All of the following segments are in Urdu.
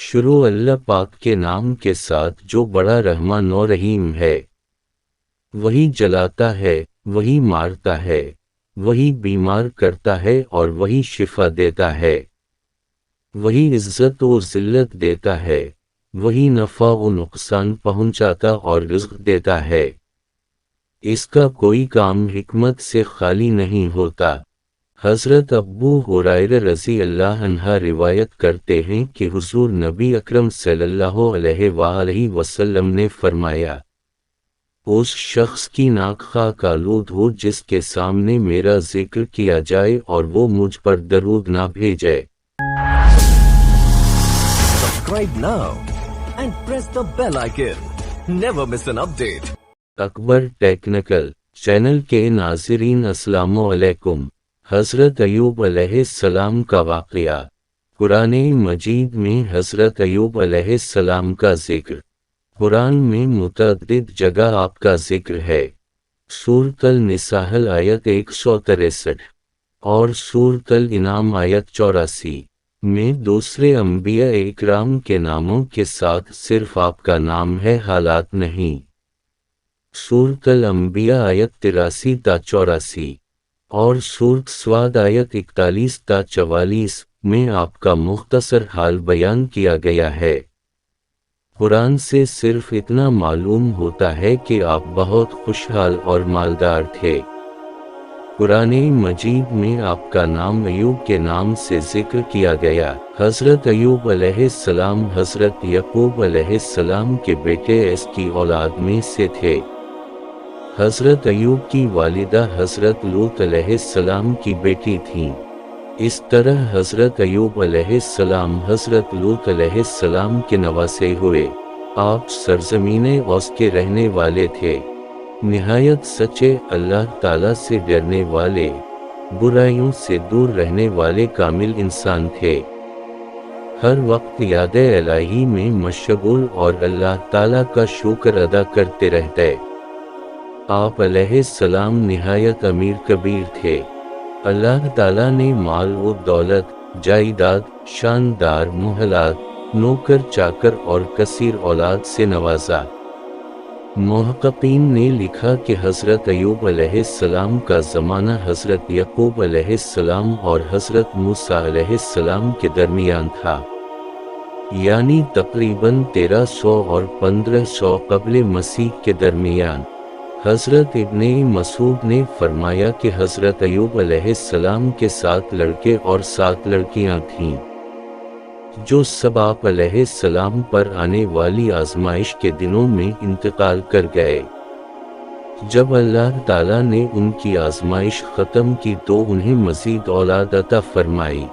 شروع اللہ پاک کے نام کے ساتھ جو بڑا رحمان و رحیم ہے۔ وہی جلاتا ہے، وہی مارتا ہے، وہی بیمار کرتا ہے اور وہی شفا دیتا ہے۔ وہی عزت و ذلت دیتا ہے، وہی نفع و نقصان پہنچاتا اور رزق دیتا ہے۔ اس کا کوئی کام حکمت سے خالی نہیں ہوتا۔ حضرت ابو ہریرہ رضی اللہ عنہ روایت کرتے ہیں کہ حضور نبی اکرم صلی اللہ علیہ وآلہ وسلم نے فرمایا، اس شخص کی ناک خاک آلود ہو جس کے سامنے میرا ذکر کیا جائے اور وہ مجھ پر درود نہ بھیجے۔ Subscribe now and press the bell icon. Never miss an update. Akbar technical channel کے ناظرین السلام علیکم۔ حضرت ایوب علیہ السلام کا واقعہ۔ قرآن مجید میں حضرت ایوب علیہ السلام کا ذکر۔ قرآن میں متعدد جگہ آپ کا ذکر ہے۔ سورۃ النساء آیت 163 اور سورۃ الانعام آیت 84 میں دوسرے انبیاء اکرام کے ناموں کے ساتھ صرف آپ کا نام ہے، حالات نہیں۔ سورۃ الانبیاء آیت 83 تا 84 اور سورۃ صاد آیت 41 تا 44 میں آپ کا مختصر حال بیان کیا گیا ہے۔ قرآن سے صرف اتنا معلوم ہوتا ہے کہ آپ بہت خوشحال اور مالدار تھے۔ قرآن مجید میں آپ کا نام ایوب کے نام سے ذکر کیا گیا۔ حضرت ایوب علیہ السلام حضرت یعقوب علیہ السلام کے بیٹے اس کی اولاد میں سے تھے۔ حضرت ایوب کی والدہ حضرت لوط علیہ السلام کی بیٹی تھیں۔ اس طرح حضرت ایوب علیہ السلام حضرت لوط علیہ السلام کے نواسے ہوئے۔ آپ سرزمین اوس کے رہنے والے تھے، نہایت سچے، اللہ تعالیٰ سے ڈرنے والے، برائیوں سے دور رہنے والے کامل انسان تھے۔ ہر وقت یاد الہی میں مشغول اور اللہ تعالیٰ کا شکر ادا کرتے رہتے۔ آپ علیہ السلام نہایت امیر کبیر تھے۔ اللہ تعالیٰ نے مال و دولت، جائیداد، شاندار محلات، نوکر چاکر اور کثیر اولاد سے نوازا۔ محققین نے لکھا کہ حضرت ایوب علیہ السلام کا زمانہ حضرت یعقوب علیہ السلام اور حضرت موسیٰ علیہ السلام کے درمیان تھا، یعنی تقریباً 1300 اور 1500 قبل مسیح کے درمیان۔ حضرت ابن مسعود نے فرمایا کہ حضرت ایوب علیہ السلام کے 7 لڑکے اور 7 لڑکیاں تھیں، جو سب آپ علیہ السلام پر آنے والی آزمائش کے دنوں میں انتقال کر گئے۔ جب اللہ تعالیٰ نے ان کی آزمائش ختم کی تو انہیں مزید اولاد عطا فرمائی۔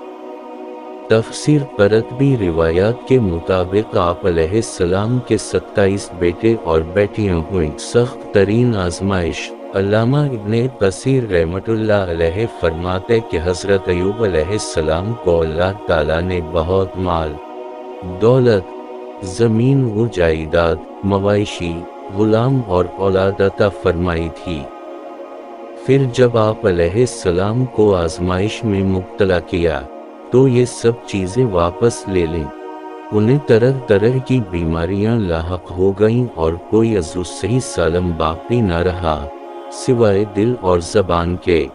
تفسیر قرطبی روایات کے مطابق آپ علیہ السلام کے 27 بیٹے اور بیٹیاں ہوئیں۔ سخت ترین آزمائش۔ علامہ ابن کثیر رحمۃ اللہ علیہ فرماتے کہ حضرت ایوب علیہ السلام کو اللہ تعالیٰ نے بہت مال، دولت، زمین و جائیداد، مویشی، غلام اور اولاد عطا فرمائی تھی۔ پھر جب آپ علیہ السلام کو آزمائش میں مبتلا کیا تو یہ سب چیزیں واپس لے لیں۔ انہیں طرح طرح کی بیماریاں لاحق ہو گئیں اور کوئی عضو صحیح سالم باقی نہ رہا سوائے دل اور زبان کے۔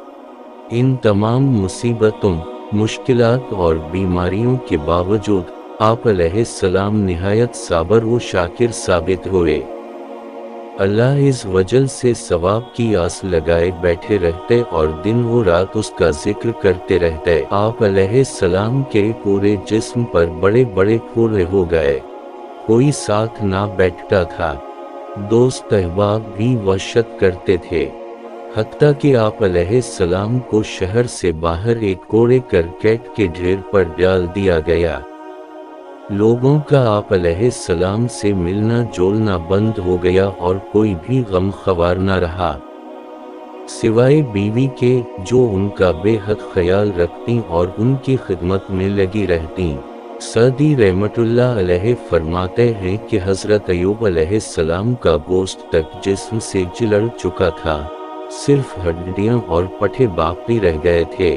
ان تمام مصیبتوں، مشکلات اور بیماریوں کے باوجود آپ علیہ السلام نہایت صابر و شاکر ثابت ہوئے۔ اللہ عز وجل سے ثواب کی آس لگائے بیٹھے رہتے اور دن و رات اس کا ذکر کرتے رہتے۔ آپ علیہ السلام کے پورے جسم پر بڑے بڑے پھولے ہو گئے، کوئی ساتھ نہ بیٹھتا تھا، دوست احباب بھی وحشت کرتے تھے، حتیٰ کہ آپ علیہ السلام کو شہر سے باہر ایک کوڑے کرکٹ کے ڈھیر پر ڈال دیا گیا۔ لوگوں کا آپ علیہ السلام سے ملنا جولنا بند ہو گیا اور کوئی بھی غم خوار نہ رہا سوائے بیوی کے، جو ان کا بے حد خیال رکھتی اور ان کی خدمت میں لگی رہتی۔ سعدی رحمت اللہ علیہ فرماتے ہیں کہ حضرت ایوب علیہ السلام کا گوشت تک جسم سے جلڑ چکا تھا، صرف ہڈیاں اور پٹھے باقی رہ گئے تھے۔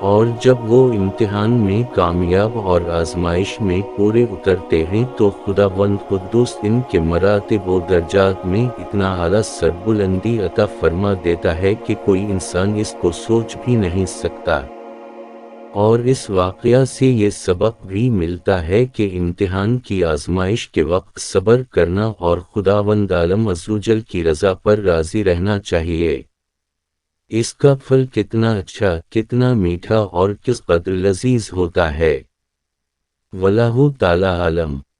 اور جب وہ امتحان میں کامیاب اور آزمائش میں پورے اترتے ہیں تو خداوند قدوس ان کے مراتب و درجات میں اتنا اعلیٰ سربلندی عطا فرما دیتا ہے کہ کوئی انسان اس کو سوچ بھی نہیں سکتا۔ اور اس واقعہ سے یہ سبق بھی ملتا ہے کہ امتحان کی آزمائش کے وقت صبر کرنا اور خداوند عالم عزوجل کی رضا پر راضی رہنا چاہیے۔ اس کا پھل کتنا اچھا، کتنا میٹھا اور کس قدر لذیذ ہوتا ہے۔ واللہ تعالی عالم۔